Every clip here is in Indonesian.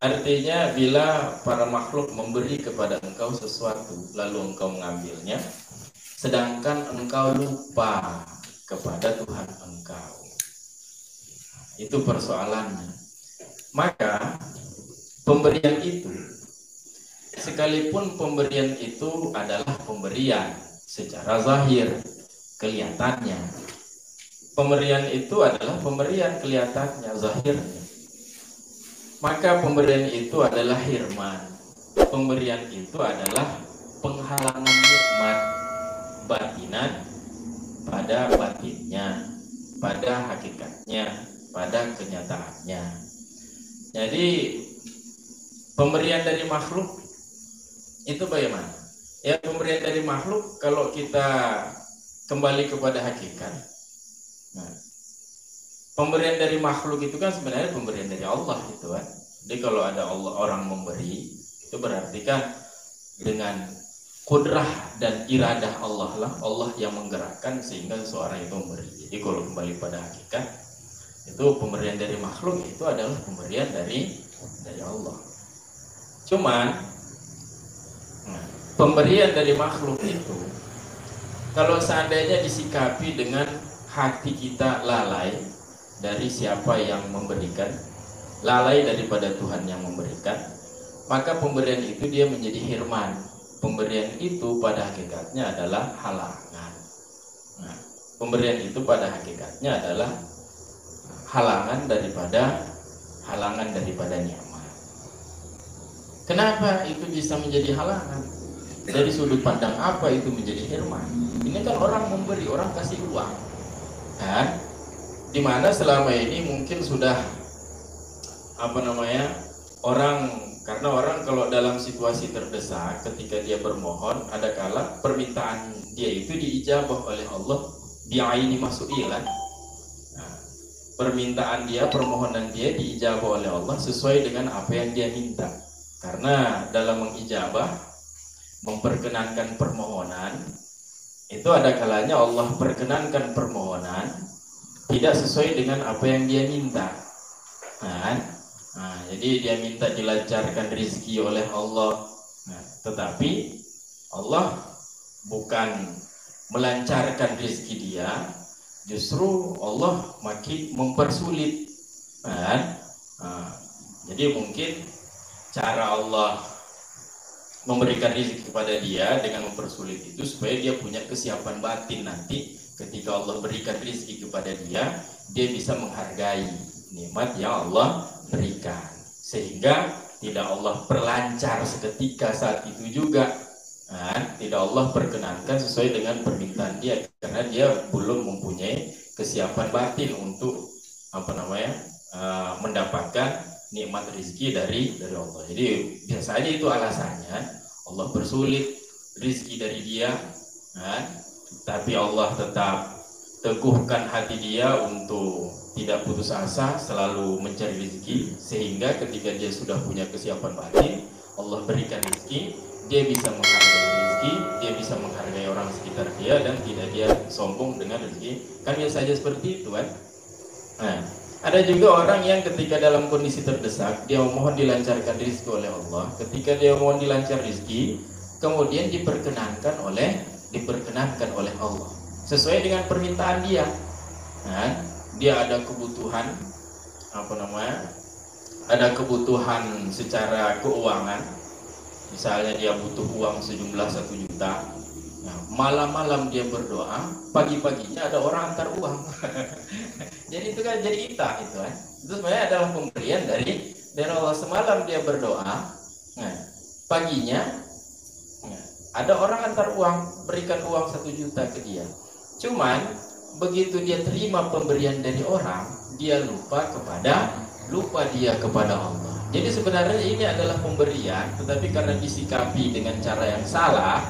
Artinya bila para makhluk memberi kepada engkau sesuatu lalu engkau mengambilnya, sedangkan engkau lupa kepada Tuhan engkau. Itu persoalannya. Maka pemberian itu, sekalipun pemberian itu adalah pemberian secara zahir, kelihatannya, pemberian itu adalah pemberian kelihatannya, zahirnya, maka pemberian itu adalah hirman. Pemberian itu adalah penghalangan nikmat batinan pada batinnya, pada hakikatnya, pada kenyataannya. Jadi pemberian dari makhluk itu bagaimana? Ya, pemberian dari makhluk kalau kita kembali kepada hakikat. Nah, pemberian dari makhluk itu kan sebenarnya pemberian dari Allah itu kan. Jadi kalau ada Allah orang memberi, itu berarti kan dengan kudrah dan iradah Allah lah, Allah yang menggerakkan sehingga seseorang itu memberi. Jadi kalau kembali pada hakikat, itu pemberian dari makhluk itu adalah pemberian dari Allah. Cuman pemberian dari makhluk itu kalau seandainya disikapi dengan hati kita lalai dari siapa yang memberikan, lalai daripada Tuhan yang memberikan, maka pemberian itu dia menjadi hirman. Pemberian itu pada hakikatnya adalah halangan. Nah, pemberian itu pada hakikatnya adalah halangan daripada nikmat. Kenapa itu bisa menjadi halangan? Dari sudut pandang apa itu menjadi hirman? Ini kan orang memberi, orang kasih uang, kan? Dimana selama ini mungkin sudah karena orang kalau dalam situasi terdesak ketika dia bermohon, ada kala permintaan dia itu diijabah oleh Allah bi'aini masu'ilan. Nah, permintaan dia, permohonan dia diijabah oleh Allah sesuai dengan apa yang dia minta. Karena dalam mengijabah, memperkenankan permohonan, itu ada kalanya Allah perkenankan permohonan tidak sesuai dengan apa yang dia minta. Jadi dia minta dilancarkan rezeki oleh Allah. Tetapi Allah bukan melancarkan rezeki dia, justru Allah makin mempersulit. Jadi mungkin cara Allah memberikan rezeki kepada dia dengan mempersulit itu supaya dia punya kesiapan batin nanti ketika Allah berikan rezeki kepada dia, dia bisa menghargai nikmat yang Allah berikan, sehingga tidak Allah perlancar seketika saat itu juga, tidak Allah perkenankan sesuai dengan permintaan dia, karena dia belum mempunyai kesiapan batin untuk mendapatkan nikmat rezeki dari Allah. Jadi biasanya itu alasannya Allah persulit rezeki dari dia, tapi Allah tetap teguhkan hati dia untuk tidak putus asa, selalu mencari rezeki, sehingga ketika dia sudah punya kesiapan batin, Allah berikan rezeki, dia bisa menghargai rezeki, dia bisa menghargai orang sekitar dia, dan tidak dia sombong dengan rezeki. Kan biasanya seperti itu kan. Ada juga orang yang ketika dalam kondisi terdesak, dia memohon dilancarkan rezeki oleh Allah. Ketika dia mohon dilancar rezeki, kemudian diperkenankan oleh Allah sesuai dengan permintaan dia. Dia ada kebutuhan ada kebutuhan secara keuangan, misalnya dia butuh uang sejumlah 1 juta. Malam-malam dia berdoa, pagi-paginya ada orang antar uang. Jadi itu kan jadi itah itu kan. Itu sebenarnya adalah pemberian dari Allah. Semalam dia berdoa, paginya ada orang antar uang, berikan uang 1 juta ke dia. Cuman begitu dia terima pemberian dari orang, dia lupa dia kepada Allah. Jadi sebenarnya ini adalah pemberian, tetapi karena disikapi dengan cara yang salah,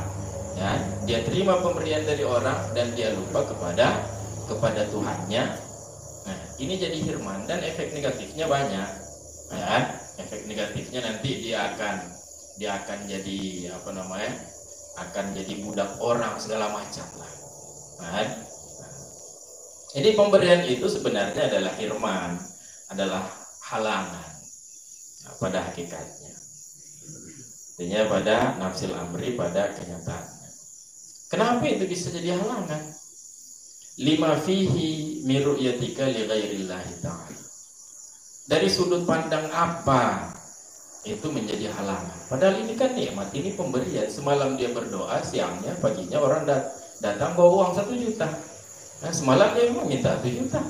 dia terima pemberian dari orang dan dia lupa kepada Tuhannya. Ini jadi hirman, dan efek negatifnya banyak. Efek negatifnya nanti dia akan jadi akan jadi budak orang segala macam lah. Jadi pemberian itu sebenarnya adalah hirman, adalah halangan. pada hakikatnya. Artinya pada nafsil amri, pada kenyataannya. Kenapa itu bisa jadi halangan? Lima fihi miru'yatika li ghairillahi ta'ala. Dari sudut pandang apa itu menjadi halangan? Padahal ini kan nikmat, ini pemberian. Semalam dia berdoa, siangnya, paginya orang datang bawa uang 1 juta. Nah, semalam dia meminta 1 juta.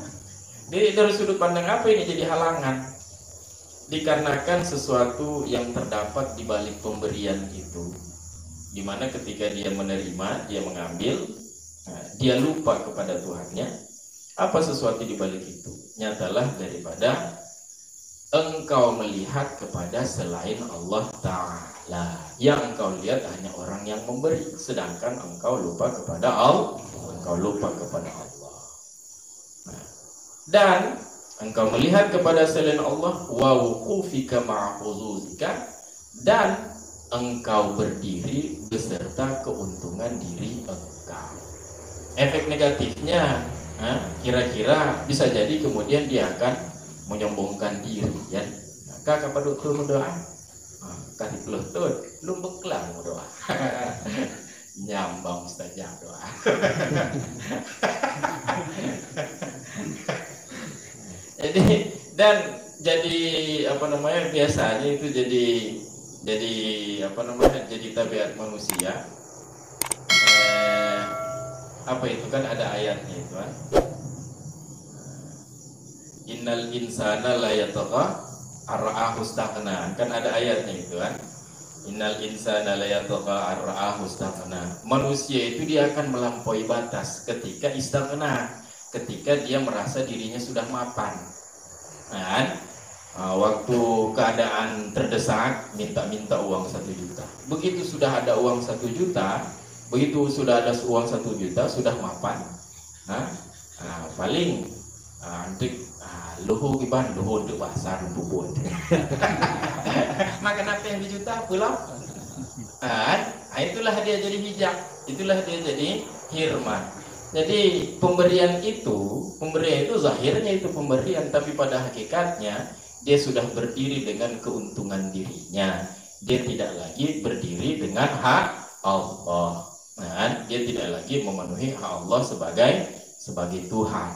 Jadi dari sudut pandang apa ini jadi halangan? Dikarenakan sesuatu yang terdapat di balik pemberian itu, dimana ketika dia menerima, dia mengambil, dia lupa kepada Tuhannya. Apa sesuatu di balik itu? Nyatalah daripada engkau melihat kepada selain Allah Ta'ala. Yang engkau lihat hanya orang yang memberi, sedangkan engkau lupa kepada Allah. Engkau lupa kepada Allah. Dan engkau melihat kepada selain Allah, wa wuqufika ma'a huzuzika, dan engkau berdiri beserta keuntungan diri engkau. Efek negatifnya, kira-kira bisa jadi kemudian dia akan menyombongkan diri, ya. Maka kapan dulu doa, kasih pelutut, lu beklang doa, nyambang saja doa. Jadi apa namanya, biasanya itu jadi tabiat manusia. Apa itu kan ada ayatnya itu kan. Innal insana la yatagha ar-ra'ahu istaghna. Kan ada ayatnya itu kan. Innal insana la yatagha ar-ra'ahu istaghna. Manusia itu dia akan melampaui batas ketika istaghna, ketika dia merasa dirinya sudah mapan. Waktu keadaan terdesak minta uang 1 juta. Begitu sudah ada uang 1 juta, begitu sudah ada uang 1 juta, sudah mapan. Paling luhu kiban luhu di pasar bubut. Makan apa yang dijuta pulau. Itulah dia jadi bijak, itulah dia jadi hirman. Jadi pemberian itu zahirnya itu pemberian, tapi pada hakikatnya dia sudah berdiri dengan keuntungan dirinya. Dia tidak lagi berdiri dengan hak Allah. Dia tidak lagi memenuhi hak Allah sebagai Tuhan.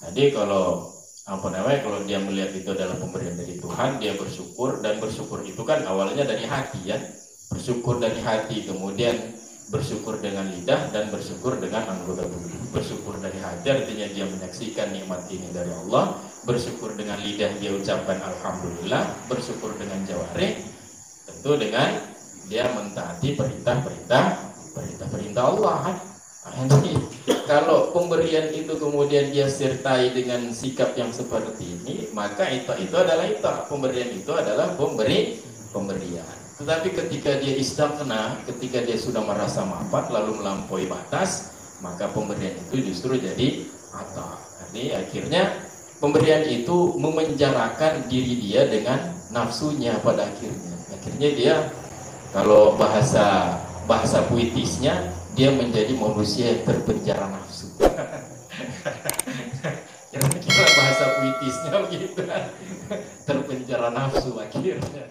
Jadi kalau kalau dia melihat itu adalah pemberian dari Tuhan, dia bersyukur, dan bersyukur itu kan awalnya dari hati, ya. Bersyukur dari hati, kemudian bersyukur dengan lidah, dan bersyukur dengan anggota tubuh. Bersyukur dari hati artinya dia menyaksikan nikmat ini dari Allah. Bersyukur dengan lidah dia ucapkan alhamdulillah. Bersyukur dengan jawarih tentu dengan dia mentaati perintah Allah. Jadi kalau pemberian itu kemudian dia sertai dengan sikap yang seperti ini, maka itu adalah pemberian itu adalah pemberian. Tetapi ketika dia istaghna, ketika dia sudah merasa mapan lalu melampaui batas, maka pemberian itu justru jadi ata. Jadi akhirnya pemberian itu memenjarakan diri dia dengan nafsunya pada akhirnya. Akhirnya dia, kalau bahasa puitisnya, dia menjadi manusia yang terpenjara nafsu. Kira-kira bahasa puitisnya begitu, terpenjara nafsu akhirnya.